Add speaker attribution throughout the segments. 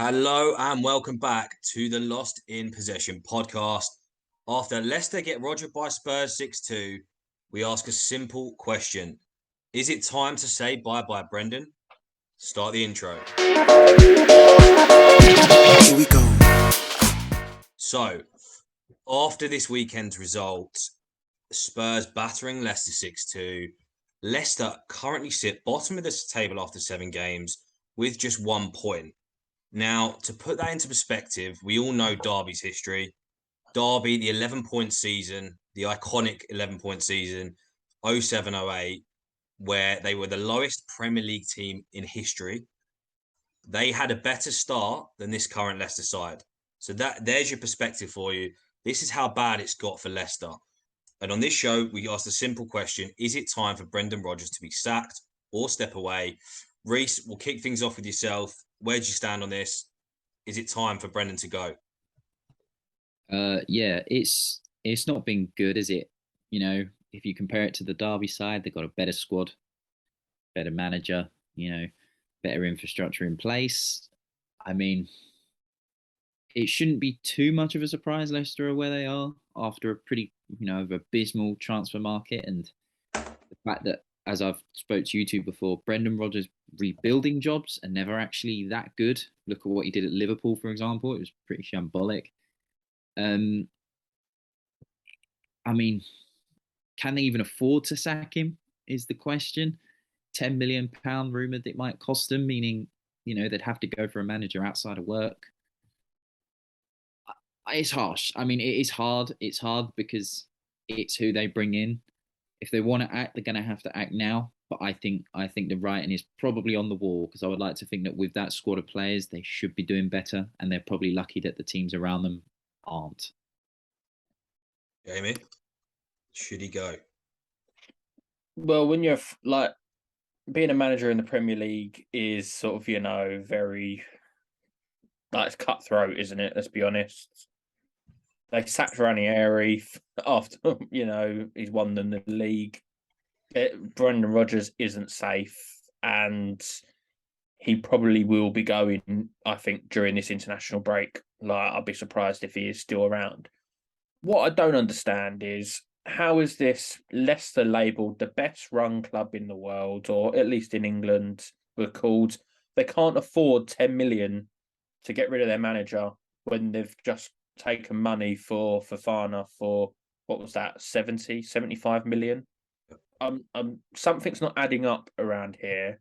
Speaker 1: Hello and welcome back to the Lost in Possession podcast. After Leicester get rogered by Spurs 6-2, we ask a simple question. Is it time to say bye-bye, Brendan? Start the intro.
Speaker 2: Here we go.
Speaker 1: So, after this weekend's result, Spurs battering Leicester 6-2, Leicester currently sit bottom of the table after 7 games with just 1 point. Now, to put that into perspective, we all know Derby's history. Derby, the 11-point season, the iconic 11-point season, 07-08, where they were the lowest Premier League team in history. They had a better start than this current Leicester side. So there's your perspective for you. This is how bad it's got for Leicester. And on this show, we asked a simple question. Is it time for Brendan Rodgers to be sacked or step away? Reese, we'll kick things off with yourself. Where do you stand on this? Is it time for Brendan to go?
Speaker 3: Yeah, it's not been good, is it? If you compare it to the Derby side, they've got a better squad, better manager, better infrastructure in place. I mean, it shouldn't be too much of a surprise Leicester are where they are after a pretty, abysmal transfer market, and the fact that, as I've spoke to you two before, Brendan Rodgers rebuilding jobs are never actually that good. Look at what he did at Liverpool, for example. It was pretty shambolic. Um, I mean, can they even afford to sack him? Is the question. £10 million rumored it might cost them, meaning they'd have to go for a manager outside of work. It's harsh. I mean, it is hard. It's hard because it's who they bring in. If they want to act, they're going to have to act now. But I think the writing is probably on the wall, because I would like to think that with that squad of players, they should be doing better, and they're probably lucky that the teams around them aren't.
Speaker 1: Jamie, should he go?
Speaker 4: Well, when you're like being a manager in the Premier League is sort of, very it's cutthroat, isn't it? Let's be honest. They sacked Ranieri after, he's won them the league. Brendan Rodgers isn't safe, and he probably will be going, I think, during this international break. I'd be surprised if he is still around. What I don't understand is, how is this Leicester labelled the best run club in the world, or at least in England, were called? They can't afford 10 million to get rid of their manager when they've just taken money for Fofana for, what was that, 75 million? Something's not adding up around here.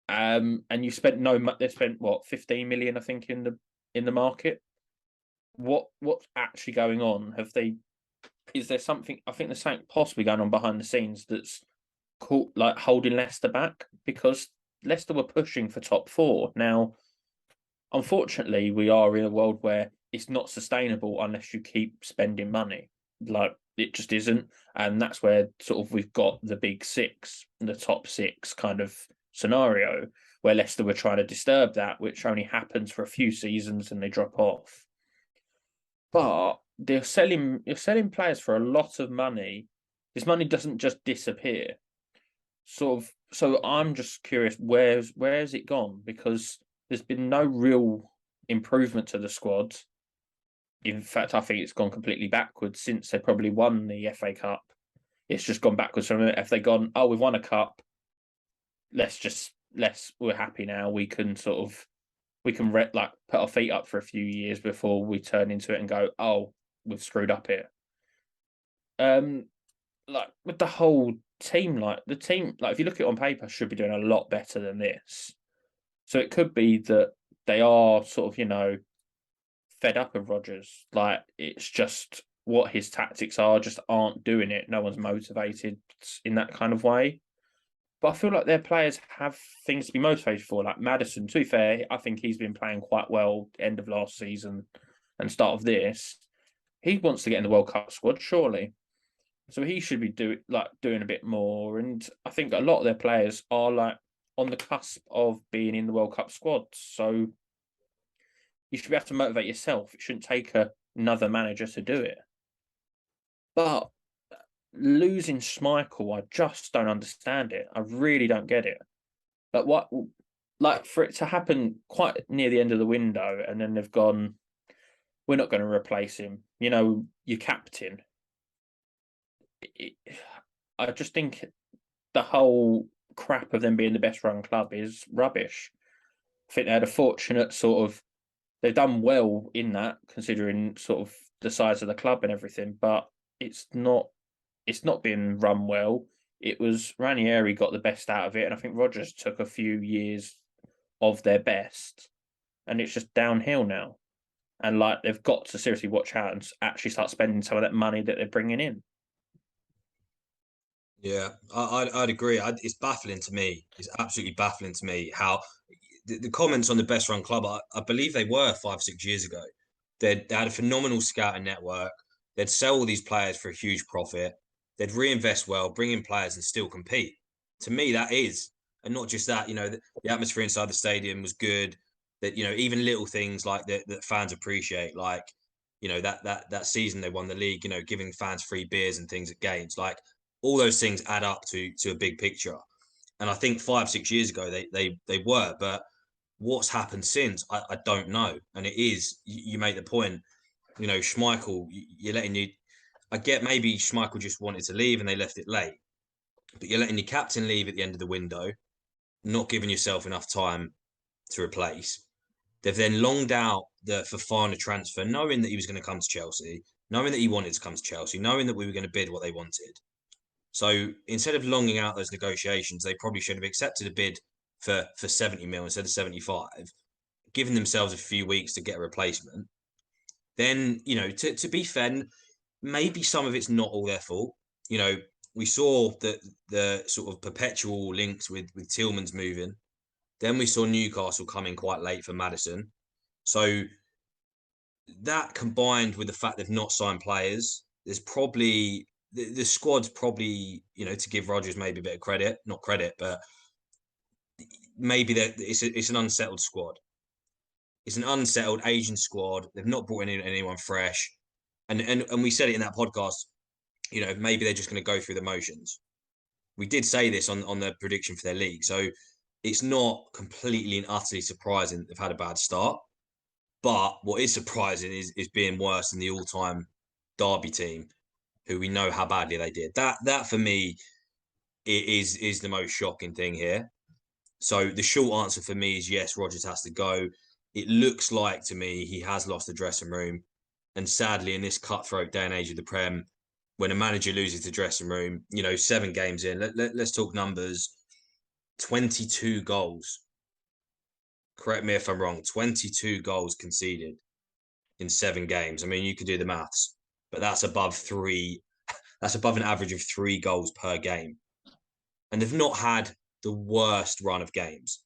Speaker 4: And you spent they spent what, 15 million, I think, in the market. What's actually going on? Is there something? I think there's something possibly going on behind the scenes that's holding Leicester back, because Leicester were pushing for top four. Now, unfortunately, we are in a world where it's not sustainable unless you keep spending money. It just isn't, and that's where sort of we've got the big six, the top six kind of scenario, where Leicester were trying to disturb that, which only happens for a few seasons and they drop off. But you're selling players for a lot of money. This money doesn't just disappear. So I'm just curious, where's it gone? Because there's been no real improvement to the squad. In fact, I think it's gone completely backwards since they probably won the FA Cup. It's just gone backwards from it. If they've gone, oh, we've won a cup, we're happy now. We can put our feet up for a few years before we turn into it and go, oh, we've screwed up here. With the whole team, if you look at it on paper, should be doing a lot better than this. So it could be that they are sort of, fed up of Rodgers. It's just what his tactics are just aren't doing it. No one's motivated in that kind of way. But I feel like their players have things to be motivated for. Like Maddison, to be fair, I think he's been playing quite well end of last season and start of this. He wants to get in the World Cup squad, surely. So he should be doing a bit more. And I think a lot of their players are on the cusp of being in the World Cup squad. So you should be able to motivate yourself. It shouldn't take another manager to do it. But losing Schmeichel, I just don't understand it. I really don't get it. But like for it to happen quite near the end of the window, and then they've gone, we're not going to replace him. You know, your captain. It, I just think the whole crap of them being the best run club is rubbish. I think they had a fortunate sort of. They've done well in that, considering sort of the size of the club and everything, but it's not. It's not been run well. It was Ranieri got the best out of it, and I think Rodgers took a few years of their best, and it's just downhill now. And like they've got to seriously watch out and actually start spending some of that money that they're bringing in.
Speaker 1: Yeah, I'd agree. It's baffling to me. It's absolutely baffling to me how the comments on the best run club. I believe they were 5, 6 years ago. They had a phenomenal scouting network. They'd sell all these players for a huge profit. They'd reinvest well, bring in players, and still compete. To me, that is, and not just that. You know, the atmosphere inside the stadium was good. That even little things like that fans appreciate, like that season they won the league. Giving fans free beers and things at games, like all those things add up to a big picture. And I think 5, 6 years ago they were, but what's happened since, I don't know. And it is, you make the point, Schmeichel, you're letting you. I get maybe Schmeichel just wanted to leave and they left it late, but you're letting your captain leave at the end of the window, not giving yourself enough time to replace. They've then longed out the Fofana transfer, knowing that he was going to come to Chelsea, knowing that he wanted to come to Chelsea, knowing that we were going to bid what they wanted. So instead of longing out those negotiations, they probably should have accepted a bid for 70 mil instead of 75, giving themselves a few weeks to get a replacement. Then, to be fair, maybe some of it's not all their fault. We saw that the sort of perpetual links with Tillman's moving. Then we saw Newcastle coming quite late for Maddison. So that combined with the fact they've not signed players, there's probably the squad's probably, to give Rodgers maybe a bit of credit, not credit, but maybe that it's an unsettled squad. It's an unsettled Asian squad. They've not brought in anyone fresh, and we said it in that podcast. Maybe they're just going to go through the motions. We did say this on the prediction for their league, so it's not completely and utterly surprising they've had a bad start. But what is surprising is being worse than the all-time Derby team, who we know how badly they did. That for me is the most shocking thing here. So the short answer for me is yes, Rodgers has to go. It looks like to me he has lost the dressing room. And sadly, in this cutthroat day and age of the Prem, when a manager loses the dressing room, 7 games in, let's talk numbers. 22 goals. Correct me if I'm wrong. 22 goals conceded in 7 games. I mean, you can do the maths, but that's above 3. That's above an average of 3 goals per game. And they've not had the worst run of games.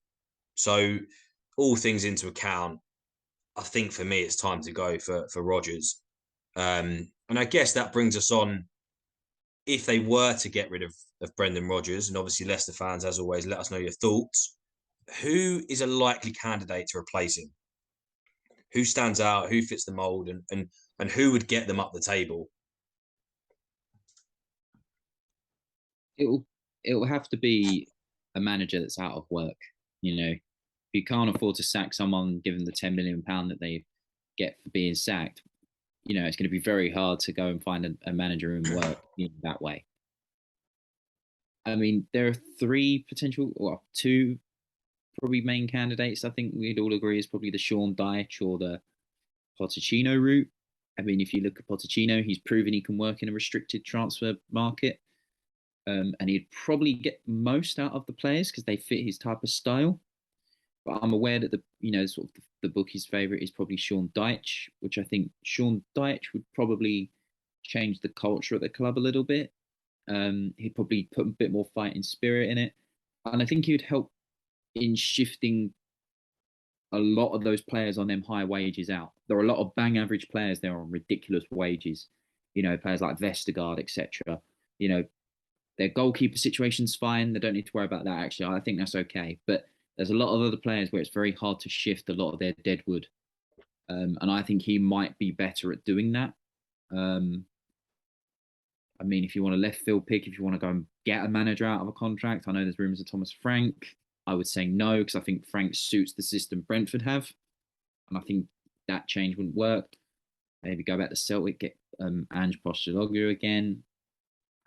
Speaker 1: So all things into account, I think for me, it's time to go for Rodgers. And I guess that brings us on, if they were to get rid of Brendan Rodgers, and obviously Leicester fans, as always, let us know your thoughts. Who is a likely candidate to replace him? Who stands out? Who fits the mold? And who would get them up the table?
Speaker 3: It'll have to be a manager that's out of work. If you can't afford to sack someone, given the £10 million that they get for being sacked, it's going to be very hard to go and find a manager in work that way. I mean, there are 3 potential, or 2 probably main candidates. I think we'd all agree is probably the Sean Dyche or the Pochettino route. I mean, if you look at Pochettino, he's proven he can work in a restricted transfer market. And he'd probably get most out of the players because they fit his type of style. But I'm aware that sort of the bookie's favourite is probably Sean Dyche, which I think Sean Dyche would probably change the culture at the club a little bit. He'd probably put a bit more fighting spirit in it, and I think he would help in shifting a lot of those players on them high wages out. There are a lot of bang average players there on ridiculous wages. Players like Vestergaard, etc. Their goalkeeper situation's fine. They don't need to worry about that. Actually, I think that's okay. But there's a lot of other players where it's very hard to shift a lot of their deadwood. And I think he might be better at doing that. I mean, if you want a left field pick, if you want to go and get a manager out of a contract, I know there's rumours of Thomas Frank. I would say no, because I think Frank suits the system Brentford have. And I think that change wouldn't work. Maybe go back to Celtic, get Ange Postecoglou again.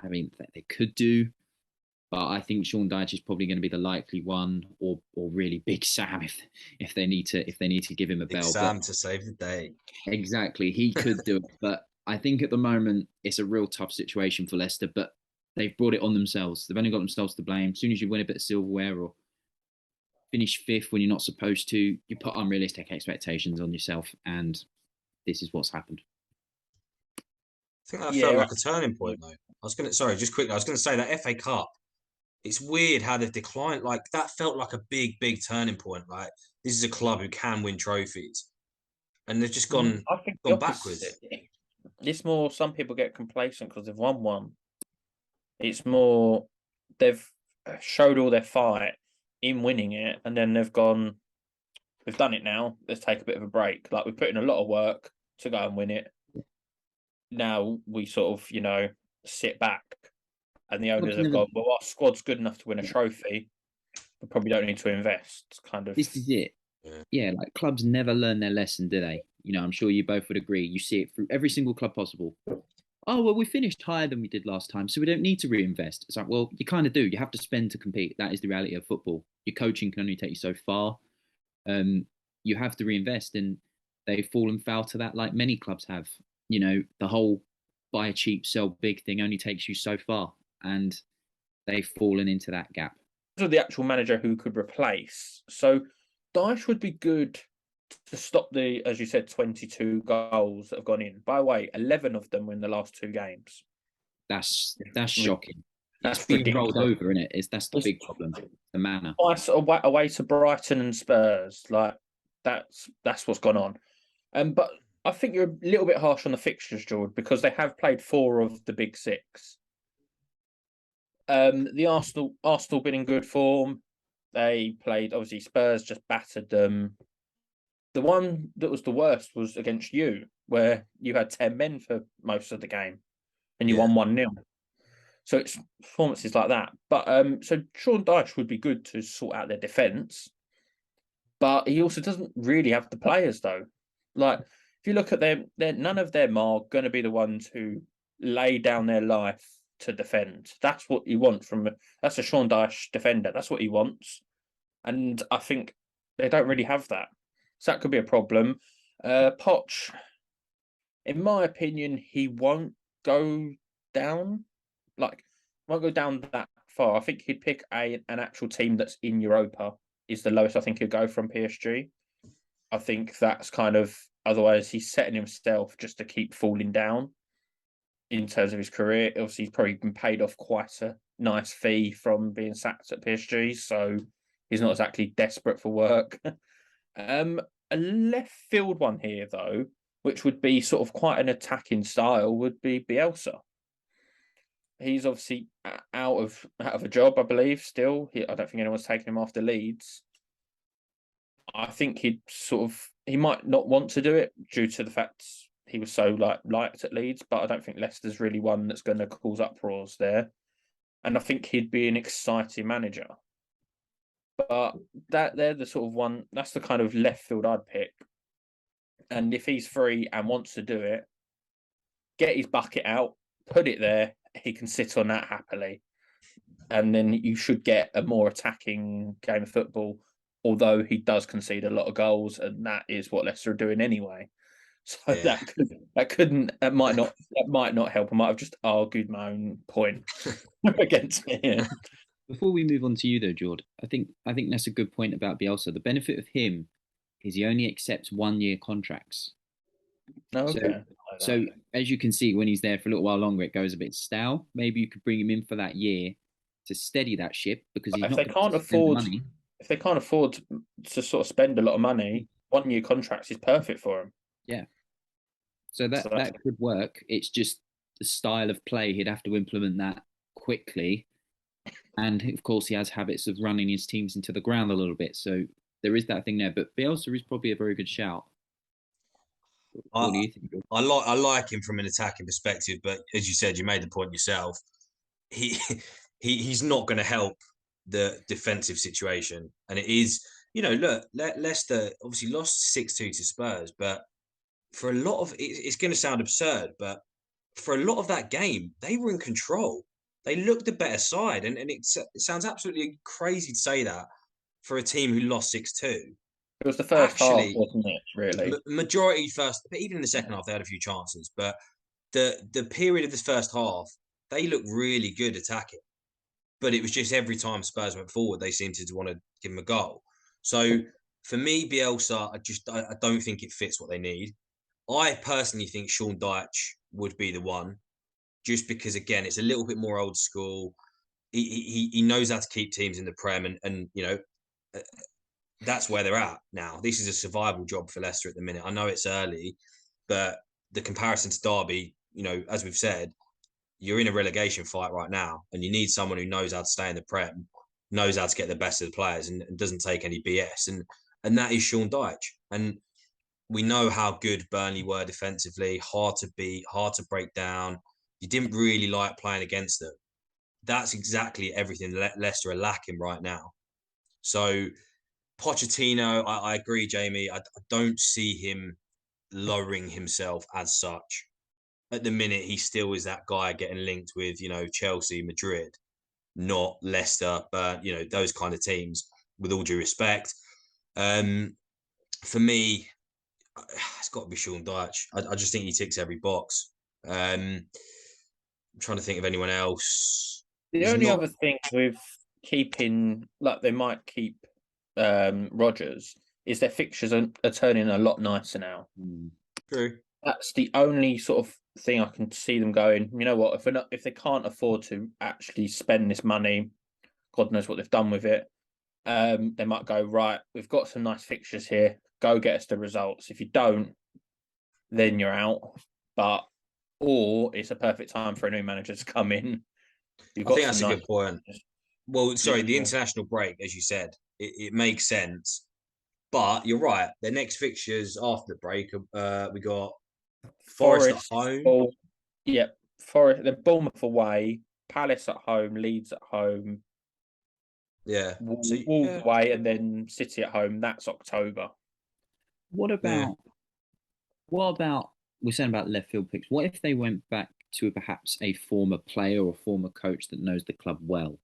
Speaker 3: I mean, they could do, but I think Sean Dyche is probably going to be the likely one, or really Big Sam if they need to give him a
Speaker 1: Big
Speaker 3: bell.
Speaker 1: Sam
Speaker 3: But
Speaker 1: to save the day.
Speaker 3: exactly, he could do it. But I think at the moment it's a real tough situation for Leicester. But they've brought it on themselves. They've only got themselves to blame. As soon as you win a bit of silverware or finish fifth when you're not supposed to, you put unrealistic expectations on yourself, and this is what's happened.
Speaker 1: I think that felt
Speaker 4: Yeah,
Speaker 1: like a turning point, though. Sorry, just quickly. I was going to say that FA Cup. It's weird how they've declined. Like that felt like a big turning point. Like this is a club who can win trophies, and they've just
Speaker 4: I think the
Speaker 1: gone backwards.
Speaker 4: opposite. It's more some people get complacent because they've won one. It's more they've showed all their fight in winning it, and then they've gone, we've done it now. Let's take a bit of a break. Like we've put in a lot of work to go and win it. Now we sort of, sit back, and the owners have gone, well, our squad's good enough to win a trophy. We probably don't need to invest. Kind of.
Speaker 3: This is it. Yeah, like clubs never learn their lesson, do they? I'm sure you both would agree. You see it through every single club possible. Oh, well, we finished higher than we did last time, so we don't need to reinvest. It's like, well, you kind of do. You have to spend to compete. That is the reality of football. Your coaching can only take you so far. You have to reinvest, and they've fallen foul to that like many clubs have. The whole buy cheap, sell big thing only takes you so far, and they've fallen into that gap.
Speaker 4: The actual manager who could replace. So Dyche would be good to stop the, as you said, 22 goals that have gone in. By the way, 11 of them were in the last 2 games.
Speaker 3: That's shocking.
Speaker 4: That's
Speaker 3: it's being
Speaker 4: ridiculous.
Speaker 3: rolled over, isn't it? That's the big problem. The manner.
Speaker 4: Twice away to Brighton and Spurs. Like that's what's gone on. But I think you're a little bit harsh on the fixtures, George, because they have played 4 of the big 6. The Arsenal been in good form. They played, obviously, Spurs just battered them. The one that was the worst was against you, where you had 10 men for most of the game and you won 1-0. So it's performances like that. But so Sean Dyche would be good to sort out their defence, but he also doesn't really have the players, though. Like, if you look at them, none of them are going to be the ones who lay down their life to defend. That's what you want that's a Sean Dyche defender. That's what he wants. And I think they don't really have that. So that could be a problem. Poch, in my opinion, he won't go down. Won't go down that far. I think he'd pick an actual team that's in Europa is the lowest I think he'd go from PSG. I think that's kind of, otherwise he's setting himself just to keep falling down in terms of his career. Obviously, he's probably been paid off quite a nice fee from being sacked at PSG, so he's not exactly desperate for work. A left field one here, though, which would be sort of quite an attacking style, would be Bielsa. He's obviously out of a job, I believe. Still, I don't think anyone's taken him after Leeds. I think he might not want to do it due to the fact he was so liked at Leeds, but I don't think Leicester's really one that's going to cause uproars there. And I think he'd be an exciting manager. But they're the sort of one, that's the kind of left field I'd pick. And if he's free and wants to do it, get his bucket out, put it there, he can sit on that happily. And then you should get a more attacking game of football, although he does concede a lot of goals, and that is what Leicester are doing anyway. So that might not help. I might have just argued my own point against me.
Speaker 3: Before we move on to you though, George, I think that's a good point about Bielsa. The benefit of him is he only accepts 1-year contracts.
Speaker 4: Okay.
Speaker 3: So as you can see, when he's there for a little while longer, it goes a bit stale. Maybe you could bring him in for that year to steady that ship, because
Speaker 4: if they can't afford to sort of spend a lot of money, 1-year contracts is perfect for him.
Speaker 3: Yeah. So that could work. It's just the style of play. He'd have to implement that quickly. And of course, he has habits of running his teams into the ground a little bit. So there is that thing there. But Bielsa is probably a very good shout. What do you think?
Speaker 1: I like him from an attacking perspective, but as you said, you made the point yourself. He's not going to help the defensive situation. And it is, look, Leicester obviously lost 6-2 to Spurs, but for a lot of it's going to sound absurd, but for a lot of that game, they were in control. They looked the better side. And it sounds absolutely crazy to say that for a team who lost 6-2.
Speaker 4: It was the first half, wasn't it? Really,
Speaker 1: majority first, but even in the second half, they had a few chances. But the period of this first half, they looked really good attacking. But it was just every time Spurs went forward, they seemed to want to give them a goal. So for me, Bielsa, I don't think it fits what they need. I personally think Sean Dyche would be the one, just because again, it's a little bit more old school. He knows how to keep teams in the Prem, and that's where they're at now. This is a survival job for Leicester at the minute. I know it's early, but the comparison to Derby, as we've said, you're in a relegation fight right now, and you need someone who knows how to stay in the Prem, knows how to get the best of the players, and doesn't take any BS. And that is Sean Dyche. And we know how good Burnley were defensively, hard to beat, hard to break down. You didn't really like playing against them. That's exactly everything Leicester are lacking right now. So Pochettino, I agree, Jamie. I don't see him lowering himself as such. At the minute, he still is that guy getting linked with, Chelsea, Madrid, not Leicester, but, those kind of teams, with all due respect. For me, it's got to be Sean Dyche. I just think he ticks every box. I'm trying to think of anyone else.
Speaker 4: The only other thing with keeping, like they might keep Rodgers, is their fixtures are turning a lot nicer now.
Speaker 1: True.
Speaker 4: That's the only sort of thing I can see them going. You know what? If they can't afford to actually spend this money, God knows what they've done with it. They might go, right, we've got some nice fixtures here. Go get us the results. If you don't, then you're out. Or it's a perfect time for a new manager to come in.
Speaker 1: I think that's a good point. Well, sorry, the international break, as you said, it makes sense. But you're right. Their next fixtures after the break, we got Forest at home.
Speaker 4: Yep, Forest. Then Bournemouth away, Palace at home, Leeds at home.
Speaker 1: Yeah,
Speaker 4: Wolves away, and then City at home. That's October.
Speaker 3: What about we're saying about left field picks? What if they went back to perhaps a former player or former coach that knows the club well?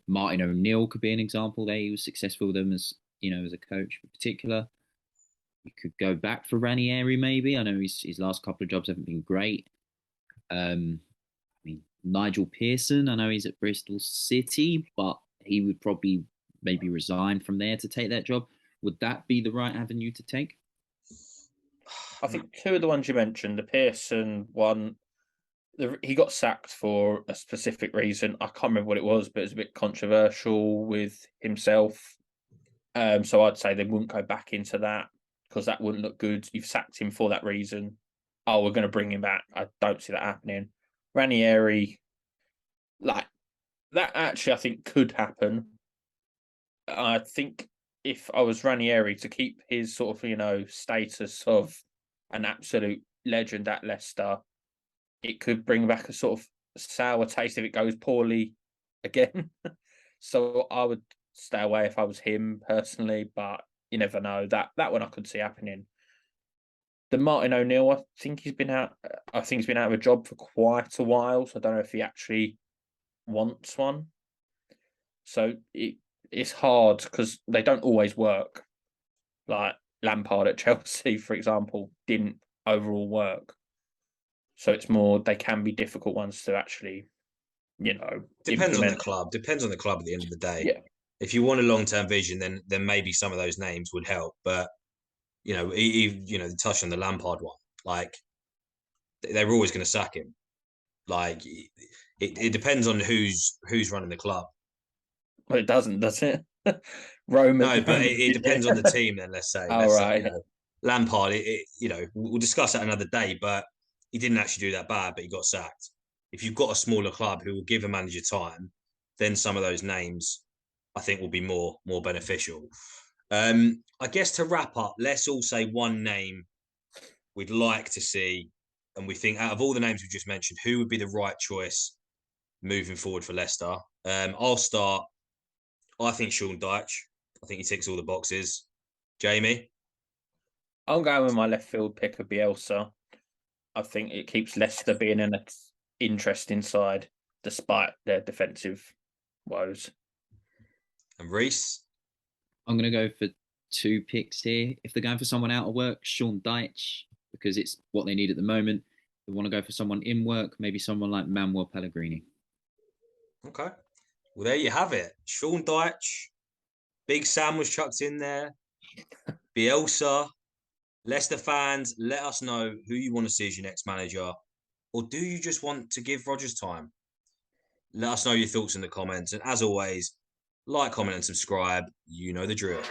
Speaker 3: Martin O'Neill could be an example there. He was successful with them as a coach in particular. You could go back for Ranieri, maybe. I know his last couple of jobs haven't been great. Nigel Pearson, I know he's at Bristol City, but he would probably maybe resign from there to take that job. Would that be the right avenue to take?
Speaker 4: I think two of the ones you mentioned, the Pearson one, he got sacked for a specific reason. I can't remember what it was, but it was a bit controversial with himself. So I'd say they wouldn't go back into that because that wouldn't look good. You've sacked him for that reason. Oh, we're going to bring him back. I don't see that happening. Ranieri, like that actually I think could happen. I think if I was Ranieri, to keep his sort of, status of an absolute legend at Leicester, it could bring back a sort of sour taste if it goes poorly again. So I would stay away if I was him personally, but you never know. That one I could see happening. The Martin O'Neill, I think he's been out of a job for quite a while, so I don't know if he actually wants one. So it's hard because they don't always work. Like Lampard at Chelsea, for example, didn't overall work. So it's more, they can be difficult ones to actually,
Speaker 1: depends on the club. Depends on the club at the end of the day.
Speaker 4: Yeah.
Speaker 1: If you want a long-term vision, then maybe some of those names would help. But touch on the Lampard one, like they were always going to sack him. Like it depends on who's running the club.
Speaker 4: Well, it doesn't, does it? Roman.
Speaker 1: No, but it depends on the team. Then let's say.
Speaker 4: Right.
Speaker 1: Lampard. We'll discuss that another day. But he didn't actually do that bad, but he got sacked. If you've got a smaller club who will give a manager time, then some of those names, I think, will be more beneficial. I guess to wrap up, let's all say one name we'd like to see, and we think out of all the names we just mentioned, who would be the right choice moving forward for Leicester? I'll start. I think Sean Dyche. I think he ticks all the boxes. Jamie?
Speaker 4: I'm going with my left field pick of Bielsa. I think it keeps Leicester being an interesting side despite their defensive woes.
Speaker 1: And Reese?
Speaker 3: I'm going to go for 2 picks here. If they're going for someone out of work, Sean Dyche, because it's what they need at the moment. If they want to go for someone in work, maybe someone like Manuel Pellegrini.
Speaker 1: Okay. Well, there you have it. Sean Dyche. Big Sam was chucked in there. Bielsa. Leicester fans, let us know who you want to see as your next manager. Or do you just want to give Rodgers time? Let us know your thoughts in the comments. And as always, like, comment, and subscribe. You know the drill.